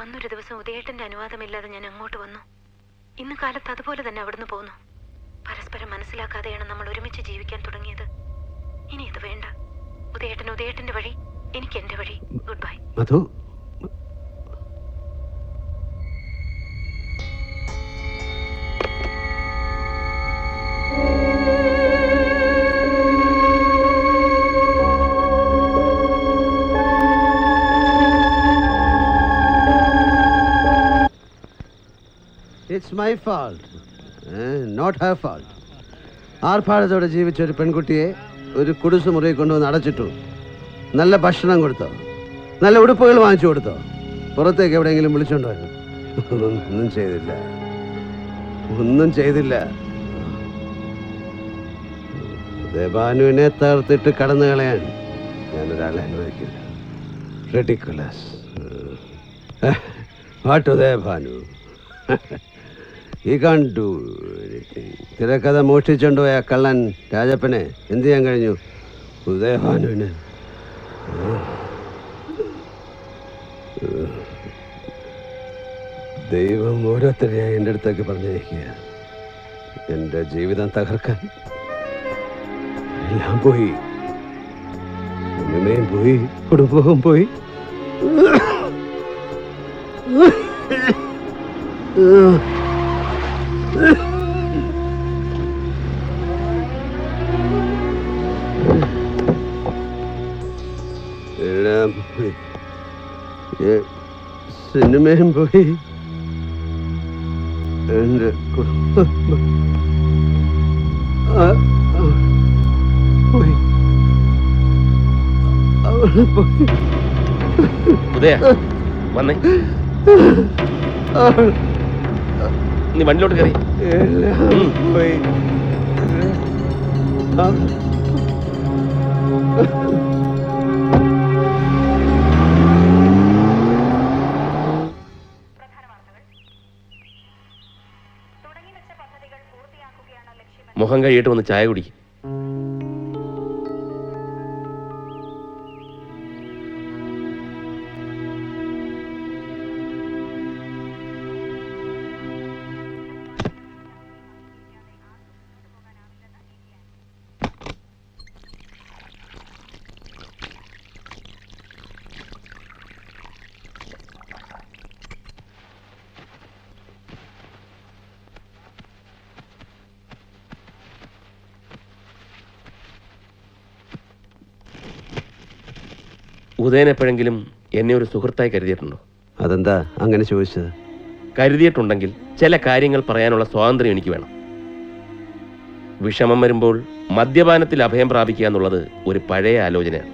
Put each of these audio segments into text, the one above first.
അന്നൊരു ദിവസം ഉദയേട്ടന്റെ അനുവാദമില്ലാതെ ഞാൻ അങ്ങോട്ട് വന്നു. ഇന്ന് കാലത്ത് അതുപോലെ തന്നെ അവിടുന്ന് പോന്നു. പരസ്പരം മനസ്സിലാക്കാതെയാണ് നമ്മൾ ഒരുമിച്ച് ജീവിക്കാൻ തുടങ്ങിയത്. ഇനി ഇത് വേണ്ട. ഉദയേട്ടൻ ഉദയേട്ടന്റെ വഴി, എനിക്ക് എന്റെ വഴി. Good bye. Madhu, it's my fault, not her fault. ആർഭാടത്തോടെ ജീവിച്ച ഒരു പെൺകുട്ടിയെ ഒരു കുടിസ് മുറിയിൽ കൊണ്ടുവന്ന് അടച്ചിട്ടു. നല്ല ഭക്ഷണം കൊടുത്തോ, നല്ല ഉടുപ്പുകൾ വാങ്ങിച്ചു കൊടുത്തോ, പുറത്തേക്ക് എവിടെയെങ്കിലും വിളിച്ചോണ്ടോ? ഒന്നും ചെയ്തില്ല, ഒന്നും ചെയ്തില്ല. ദേവാനുവിനെ തകർത്തിട്ട് കടന്നു കളയാൻ ഞാനൊരാളെ അനുവദിക്കില്ല. Ridiculous. What ദേവാനു? He can't do anything. തിരക്കഥ മോഷ്ടിച്ചുകൊണ്ടുപോയ കള്ളൻ രാജപ്പനെ എന്ത് ചെയ്യാൻ കഴിഞ്ഞു? ഉദയഭാനുവിന് ദൈവം ഓരോരുത്തരെയായി എൻ്റെ അടുത്തേക്ക് പറഞ്ഞിരിക്കുക. എൻ്റെ ജീവിതം തകർക്കാൻ. എല്ലാം പോയി, സിനിമയും പോയി, കുടുംബവും പോയി. എല്ലാം പോയി, സിനിമയും പോയി, എൻ്റെ കുടുംബം പോയി. ഉദയ വന്നേ, നീ വണ്ടിലോട്ട് കയറി. പോയി. മുഖം കഴിയിട്ട് വന്ന് ചായ കുടിക്കും. ഉദയൻ എപ്പോഴെങ്കിലും എന്നെ ഒരു സുഹൃത്തായി കരുതിയിട്ടുണ്ടോ? അതെന്താ അങ്ങനെ ചോദിച്ചത്? കരുതിയിട്ടുണ്ടെങ്കിൽ ചില കാര്യങ്ങൾ പറയാനുള്ള സ്വാതന്ത്ര്യം എനിക്ക് വേണം. വിഷമം വരുമ്പോൾ മദ്യപാനത്തിൽ അഭയം പ്രാപിക്കുക എന്നുള്ളത് ഒരു പഴയ ആലോചനയാണ്.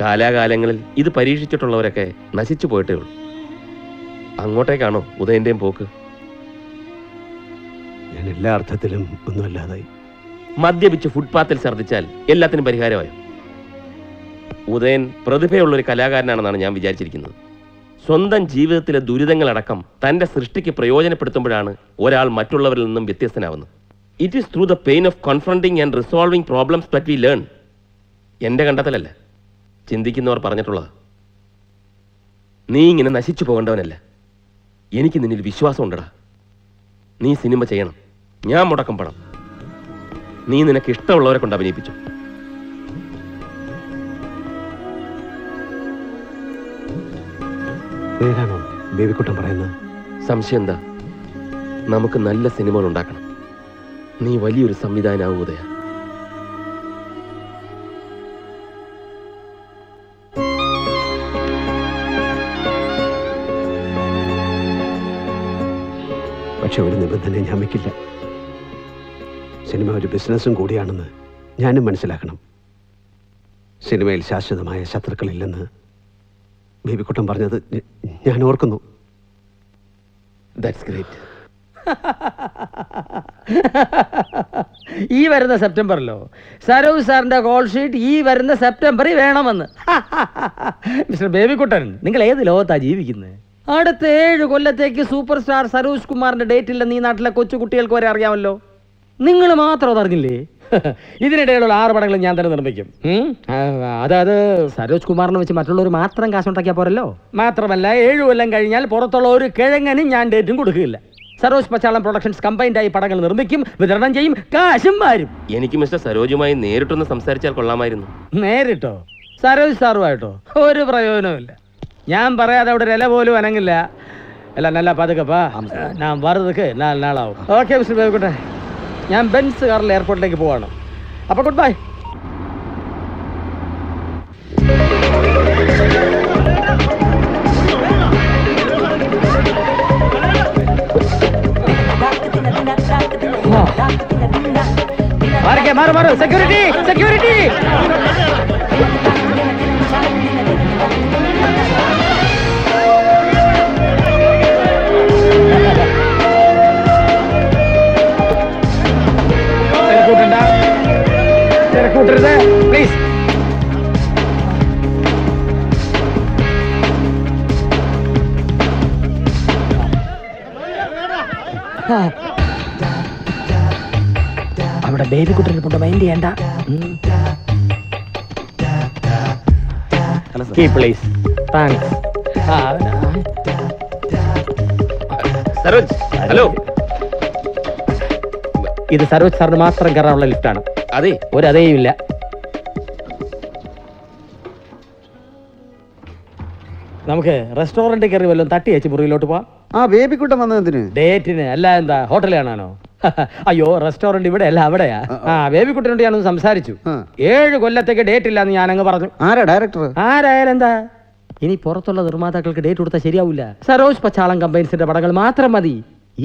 കാലാകാലങ്ങളിൽ ഇത് പരീക്ഷിച്ചിട്ടുള്ളവരൊക്കെ നശിച്ചു പോയിട്ടേ ഉള്ളൂ. അങ്ങോട്ടേക്കാണോ ഉദയന്റെയും പോക്ക്? ഞാൻ എല്ലാ അർത്ഥത്തിലും ഒന്നുമല്ലാതായി. മദ്യപിച്ച് ഫുട്പാത്തിൽ ഛർദ്ദിച്ചാൽ എല്ലാത്തിനും പരിഹാരമായോ? ഉദയൻ പ്രതിഭയുള്ളൊരു കലാകാരനാണെന്നാണ് ഞാൻ വിചാരിച്ചിരിക്കുന്നത്. സ്വന്തം ജീവിതത്തിലെ ദുരിതങ്ങളടക്കം തൻ്റെ സൃഷ്ടിക്ക് പ്രയോജനപ്പെടുത്തുമ്പോഴാണ് ഒരാൾ മറ്റുള്ളവരിൽ നിന്നും വ്യത്യസ്തനാവുന്നത്. It is through the pain of confronting and resolving problems that we learn. എൻ്റെ കണ്ടെത്തലല്ല, ചിന്തിക്കുന്നവർ പറഞ്ഞിട്ടുള്ളത്. നീ ഇങ്ങനെ നശിച്ചു പോകേണ്ടവനല്ല. എനിക്ക് നിന്നിൽ വിശ്വാസമുണ്ടടാ. നീ സിനിമ ചെയ്യണം, ഞാൻ മുടക്കം പണം. നീ നിനക്ക് ഇഷ്ടമുള്ളവരെ കൊണ്ട് അഭിനയിപ്പിച്ചു. നേരാണോ ബേബിക്കുട്ടൻ പറയുന്നത്? സംശയം എന്താ? നമുക്ക് നല്ല സിനിമകൾ ഉണ്ടാക്കണം. നീ വലിയൊരു സംവിധായകനാവും ഉദയ. പക്ഷെ ഒരു നിബന്ധന ഞാൻ വയ്ക്കില്ല. സിനിമ ഒരു ബിസിനസ്സും കൂടിയാണെന്ന് ഞാനും മനസ്സിലാക്കണം. സിനിമയിൽ ശാശ്വതമായ ശത്രുക്കളില്ലെന്ന് ബേബിക്കുട്ടൻ പറഞ്ഞത് ഞാൻ ഓർക്കുന്നു. That's great. ഈ വരുന്ന സെപ്റ്റംബറിലോ സരോജ് സാറിന്റെ കോൾ ഷീറ്റ് ഈ വരുന്ന സെപ്റ്റംബറിൽ വേണമെന്ന്. മിസ്റ്റർ ബേബിക്കുട്ടൻ, നിങ്ങൾ ഏത് ലോകത്താ ജീവിക്കുന്നത്? അടുത്ത 7 കൊല്ലത്തേക്ക് സൂപ്പർ സ്റ്റാർ സരോജ് കുമാറിന്റെ ഡേറ്റ് ഇല്ലെന്ന് ഈ നാട്ടിലെ കൊച്ചു കുട്ടികൾക്ക് വരെ അറിയാമല്ലോ. നിങ്ങൾ മാത്രം അതറിഞ്ഞില്ലേ? ഇതിനിടയിലുള്ള 6 പടങ്ങളും ഞാൻ തന്നെ നിർമ്മിക്കും. അതായത് സരോജ് കുമാറിനെ വെച്ച് മറ്റുള്ളവർ മാത്രം കാശുണ്ടാക്കിയാൽ പോരല്ലോ. മാത്രമല്ല 7 കൊല്ലം കഴിഞ്ഞാൽ പുറത്തുള്ള ഒരു കിഴങ്ങനും ഞാൻ ഡേറ്റും കൊടുക്കില്ല. സരോജ് പച്ചാളം പ്രൊഡക്ഷൻസ് കമ്പൈൻഡായി പടങ്ങൾ നിർമ്മിക്കും, വിതരണം ചെയ്യും, കാശും വാരും. എനിക്ക് മിസ്റ്റർ സരോജുമായി നേരിട്ടൊന്ന് സംസാരിച്ചാൽ കൊള്ളാമായിരുന്നു. നേരിട്ടോ? സരോജ് സാറുമായിട്ടോ? ഒരു പ്രയോജനമില്ല. ഞാൻ പറയാതെ അവിടെ ഒരു ഇല പോലും അനങ്ങില്ല. അല്ല നല്ല പതുക്കപ്പാ, ഞാൻ വറുതൊക്കെ 4 നാളാവും. ഓക്കെ മിസ്റ്റർ ബേബിക്കുട്ടെ, ഞാൻ ബെൻസ് കാറിൽ എയർപോർട്ടിലേക്ക് പോവാണ്. അപ്പൊ ഗുഡ് ബൈ. മാറ് സെക്യൂരിറ്റി സെക്യൂരിറ്റി. തിരക്കൂട്ടരുത് പ്ലീസ്. അവിടെ ബേബി കുട്ടനെ കൊണ്ട് മൈൻഡ് ചെയ്യണ്ട. Please thanks. സരോജ്, ഹലോ. ഇത് സരോജ് സാറിന് മാത്രം കയറാനുള്ള ലിഫ്റ്റാണ്. അതെ, ഒരു അതേയും ഇല്ല. നമുക്ക് റെസ്റ്റോറന്റ് കയറി വല്ലതും തട്ടി വെച്ച് മുറിയിലോട്ട് പോവാം. ആ ബേബിക്കുട്ടൻ വന്നതിന് ഡേറ്റിന് അല്ല, എന്താ ഹോട്ടലിൽ കാണാനോ? അയ്യോ, റെസ്റ്റോറന്റ് ഇവിടെ അല്ല, അവിടെയാ. ബേബിക്കുട്ടനോട് ഞാനൊന്ന് സംസാരിച്ചു. 7 കൊല്ലത്തേക്ക് ഡേറ്റ് ഇല്ലാന്ന് ഞാനങ്ങ് പറഞ്ഞു. ആരാ ഡയറക്ടർ? ആരായാലും എന്താ, ഇനി പുറത്തുള്ള നിർമ്മാതാക്കൾക്ക് ഡേറ്റ് കൊടുത്താൽ ശരിയാവില്ല. സരോജ് പച്ചാളം കമ്പൈൻസിന്റെ പടങ്ങൾ മാത്രം മതി.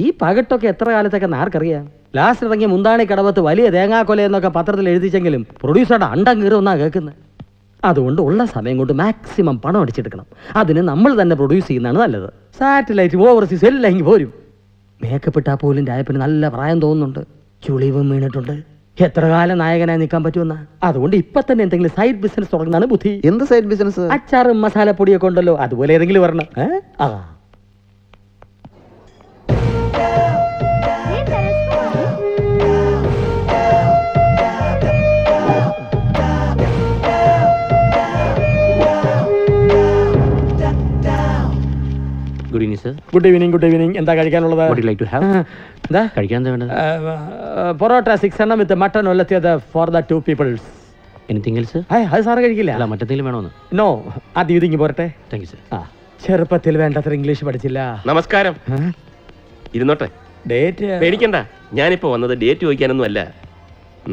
ഈ പകട്ടൊക്കെ എത്ര കാലത്തൊക്കെ ആർക്കറിയാം. ലാസ്റ്റ് ഇറങ്ങിയ മുന്താണി കടവത്ത് വലിയ തേങ്ങാക്കൊല എന്നൊക്കെ പത്രത്തിൽ എഴുതിച്ചെങ്കിലും പ്രൊഡ്യൂസറുടെ അണ്ടം കീറുന്നാ കേൾക്കുന്നത്. അതുകൊണ്ട് ഉള്ള സമയം കൊണ്ട് മാക്സിമം പണം അടിച്ചെടുക്കണം. അതിന് നമ്മൾ തന്നെ പ്രൊഡ്യൂസ് ചെയ്യുന്നതാണ് നല്ലത്. സാറ്റലൈറ്റ് ഓവർസീസ് എല്ലാം ഇങ്ങ് പോരും. മേക്കപ്പ് ഇട്ടാൽ പോലും രായപ്പിന് നല്ല പ്രായം തോന്നുന്നുണ്ട്. ചുളിവും വീണിട്ടുണ്ട്. എത്ര കാലം നായകനായി നിൽക്കാൻ പറ്റുമെന്നാ. അതുകൊണ്ട് ഇപ്പൊ തന്നെ എന്തെങ്കിലും സൈഡ് ബിസിനസ് തുടങ്ങുന്നതാണ് ബുദ്ധി. എന്ത് സൈഡ് ബിസിനസ്? അച്ചാറും മസാലപ്പൊടിയൊക്കെ ഉണ്ടല്ലോ, അതുപോലെ ഏതെങ്കിലും വരണം. Good evening sir. Good evening. Good evening. എന്താ കഴിക്കാനുള്ളത്? എന്താ കഴിക്കാൻ വേണ്ടത്? പൊറോട്ട 6 എണ്ണം വിത്ത് മട്ടൺ ഒലത്തിയത് for the 2 peoples. Anything else? അത് സാറ് കഴിക്കില്ല? അല്ല, മറ്റെന്തെങ്കിലും വേണോന്ന്? നോ, ആദ്യം ഇതിങ്ങി പോരട്ടെ. Thank you sir. ചെറുപ്പത്തിൽ വേണ്ടത്ര ഇംഗ്ലീഷ് പഠിച്ചില്ല. നമസ്കാരം. ഇരുന്നോട്ടെ, ഡേറ്റ് പേടിക്കണ്ട. ഞാനിപ്പോ വന്നത് ഡേറ്റ് ചോദിക്കാനൊന്നും അല്ല.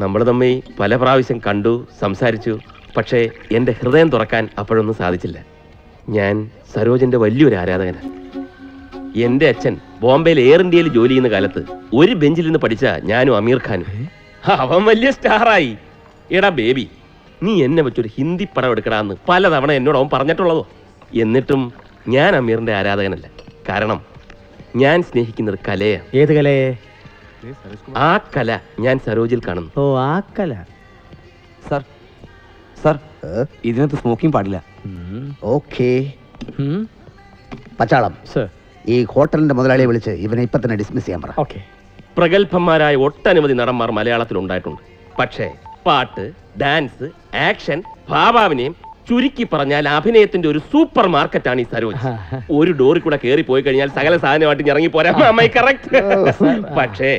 നമ്മൾ തമ്മിൽ പല പ്രാവശ്യം കണ്ടു, സംസാരിച്ചു. പക്ഷേ എൻ്റെ ഹൃദയം തുറക്കാൻ അപ്പോഴൊന്നും സാധിച്ചില്ല. ഞാൻ സരോജിന്റെ വലിയൊരു ആരാധകനാണ്. എൻ്റെ അച്ഛൻ ബോംബെയിൽ എയർ ഇന്ത്യയിൽ ജോലി ചെയ്യുന്ന കാലത്ത് ഒരു ബെഞ്ചിൽ നിന്ന് പഠിച്ച ഞാനും അമീർ ഖാനും. അവൻ വലിയ സ്റ്റാറായി. എടാ ബേബി, നീ എന്നെ വെച്ചൊരു ഹിന്ദി പടം എടുക്കടാന്ന് പലതവണ എന്നോട് അവൻ പറഞ്ഞിട്ടുള്ളതോ. എന്നിട്ടും ഞാൻ അമീറിന്റെ ആരാധകനല്ല. കാരണം ഞാൻ സ്നേഹിക്കുന്നത് കലയാണ്. ഏത് കലയെ? ആ കല ഞാൻ സരോജിൽ കാണുന്നു. ഓ, ആ കല. സർ സർ, ഇതിനകത്ത് സ്മോക്കിംഗ് പാടില്ല. ഓക്കേ പച്ചാളം, ഈ ഹോട്ടലിന്റെ മുതലാളിയെ വിളിച്ച് ഇവനെ ഇപ്പൊ തന്നെ ഡിസ്മിസ് ചെയ്യാൻ പറ. ഓക്കെ. പ്രഗത്ഭന്മാരായ ഒട്ടനവധി നടന്മാർ മലയാളത്തിൽ ഉണ്ടായിട്ടുണ്ട്. പക്ഷേ പാട്ട്, ഡാൻസ്, ആക്ഷൻ, ഭാവാഭിനയം, ചുരുക്കി പറഞ്ഞാൽ അഭിനയത്തിന്റെ ഒരു സൂപ്പർ മാർക്കറ്റാണ് ഈ സരോജ്. ഒരു ഡോറിൽ കൂടെ കയറി പോയി കഴിഞ്ഞാൽ സകല സാധനമായിട്ട് ഇറങ്ങി പോരാ. പക്ഷേ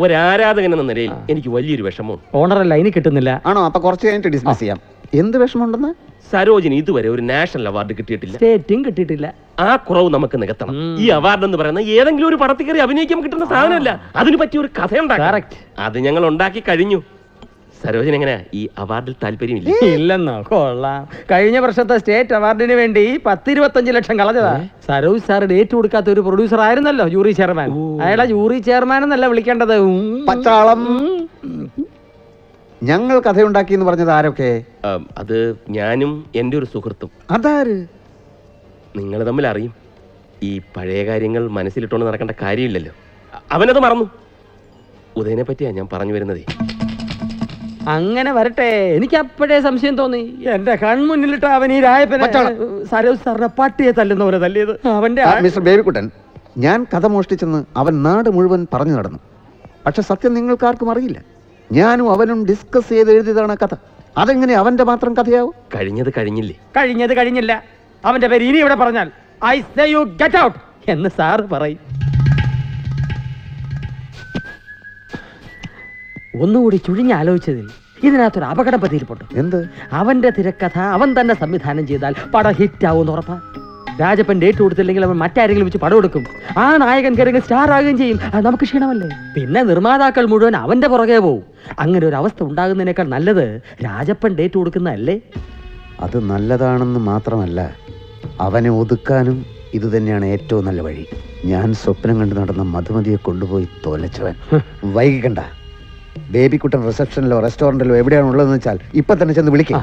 ഒരാരാധകൻ എന്ന നിലയിൽ എനിക്ക് വലിയൊരു വിഷമം. ഓണറല്ല, ഇനി കിട്ടുന്നില്ല. ആണോ? അപ്പൊ കുറച്ച് കഴിഞ്ഞിട്ട് ഡിസ്മിസ് ചെയ്യാം. എന്ത് വിഷമമുണ്ടെന്ന്? സരോജിന് ഇതുവരെ ഒരു നാഷണൽ അവാർഡ് കിട്ടിയിട്ടില്ല, സ്റ്റേറ്റും കിട്ടിയിട്ടില്ല. ആ കുറവ് നമുക്ക് നികത്തണം. ഈ അവാർഡ് എന്ന് പറയുന്നത് ഏതെങ്കിലും ഒരു പടത്തിൽ കയറി അഭിനയിക്കാൻ കിട്ടുന്ന സാധനമല്ല. അതിന് പറ്റിയ ഒരു കഥയുണ്ടാകും. അത് ഞങ്ങൾ ഉണ്ടാക്കി കഴിഞ്ഞു. സരോജിന് എങ്ങനെയാ ഈ അവാർഡിൽ താല്പര്യമില്ല? ഇല്ലെന്നോ? കൊള്ളാം. കഴിഞ്ഞ വർഷത്തെ സ്റ്റേറ്റ് അവാർഡിന് വേണ്ടി 10-25 ലക്ഷം കളഞ്ഞതാ. സരോജ് സാർ ഡേറ്റ് കൊടുക്കാത്ത ഒരു പ്രൊഡ്യൂസർ ആയിരുന്നല്ലോ ജൂറി ചെയർമാൻ. അയാളെ ജൂറി ചെയർമാൻ എന്നല്ല വിളിക്കേണ്ടത്. പച്ചാളം, ഞങ്ങൾ കഥയുണ്ടാക്കി എന്ന് പറഞ്ഞത് ആരൊക്കെ? അത് ഞാനും എൻ്റെ ഒരു സുഹൃത്തും. അതാര്? നിങ്ങൾ തമ്മിൽ അറിയും. ഈ പഴയ കാര്യങ്ങൾ മനസ്സിലിട്ടുകൊണ്ട് നടക്കേണ്ട കാര്യമില്ലല്ലോ. അവനത് മറന്നു. ഉദയനെ പറ്റിയാ ഞാൻ പറഞ്ഞു വരുന്നതേ. അങ്ങനെ വരട്ടെ. എനിക്ക് അപ്പോഴേ സംശയം തോന്നി. എന്റെ കൺമുന്നിലിട്ട് അവൻ ഈ രായപ്പനെ സരോജ് സാറിനെ പട്ടിയെ തല്ലുന്ന പോലെ തല്ലിയത്. അവന്റെ മിസ്റ്റർ ബേബിക്കുട്ടൻ, ഞാൻ കഥ മോഷ്ടിച്ചെന്ന് അവൻ നാട് മുഴുവൻ പറഞ്ഞു നടന്നു. പക്ഷെ സത്യം നിങ്ങൾക്കാർക്കും അറിയില്ല. ഞാനും അവനും ഡിസ്കസ് ചെയ്ത് എഴുതിയതാണ് കഥ. അതെങ്ങനെ അവന്റെ മാത്രം കഥയാവും? കഴിഞ്ഞത് കഴിഞ്ഞില്ലേ? കഴിഞ്ഞത് കഴിഞ്ഞില്ല. അവന്റെ പേര് ഇനി ഇവിടെ പറഞ്ഞാൽ I say you get out എന്ന് സാറ് പറയും. ഒന്നുകൂടി ചുഴിഞ്ഞാലോചിച്ചതിൽ ഇതിനകത്തൊരു അപകടം പറ്റിയിരിപ്പുണ്ട്. എന്ത്? അവന്റെ തിരക്കഥ അവൻ തന്നെ സംവിധാനം ചെയ്താൽ പടം ഹിറ്റ് ആവുമെന്ന് ഉറപ്പാ. രാജപ്പൻ ഡേറ്റ് കൊടുത്തില്ലെങ്കിൽ അവൻ മറ്റാരെങ്കിലും വെച്ച് പടം എടുക്കും. ആ നായകൻ കയറി സ്റ്റാർ ആകുകയും ചെയ്യും. അത് നമുക്ക് ക്ഷീണമല്ലേ? പിന്നെ നിർമ്മാതാക്കൾ മുഴുവൻ അവന്റെ പുറകെ പോവും. അങ്ങനെ ഒരു അവസ്ഥ ഉണ്ടാകുന്നതിനേക്കാൾ നല്ലത് രാജപ്പൻ ഡേറ്റ് കൊടുക്കുന്നതല്ലേ? അത് നല്ലതാണെന്ന് മാത്രമല്ല, അവനെ ഒതുക്കാനും ഇത് തന്നെയാണ് ഏറ്റവും നല്ല വഴി. ഞാൻ സ്വപ്നം കണ്ട് നടന്ന മധുമതിയെ കൊണ്ടുപോയി തോലച്ചവൻ. വൈകിക്കണ്ട. ബേബിക്കുട്ടൻ റിസപ്ഷനിലോ റെസ്റ്റോറൻറ്റിലോ എവിടെയാണ് ഉള്ളതെന്ന് വെച്ചാൽ ഇപ്പൊ തന്നെ ചെന്ന് വിളിക്കാം.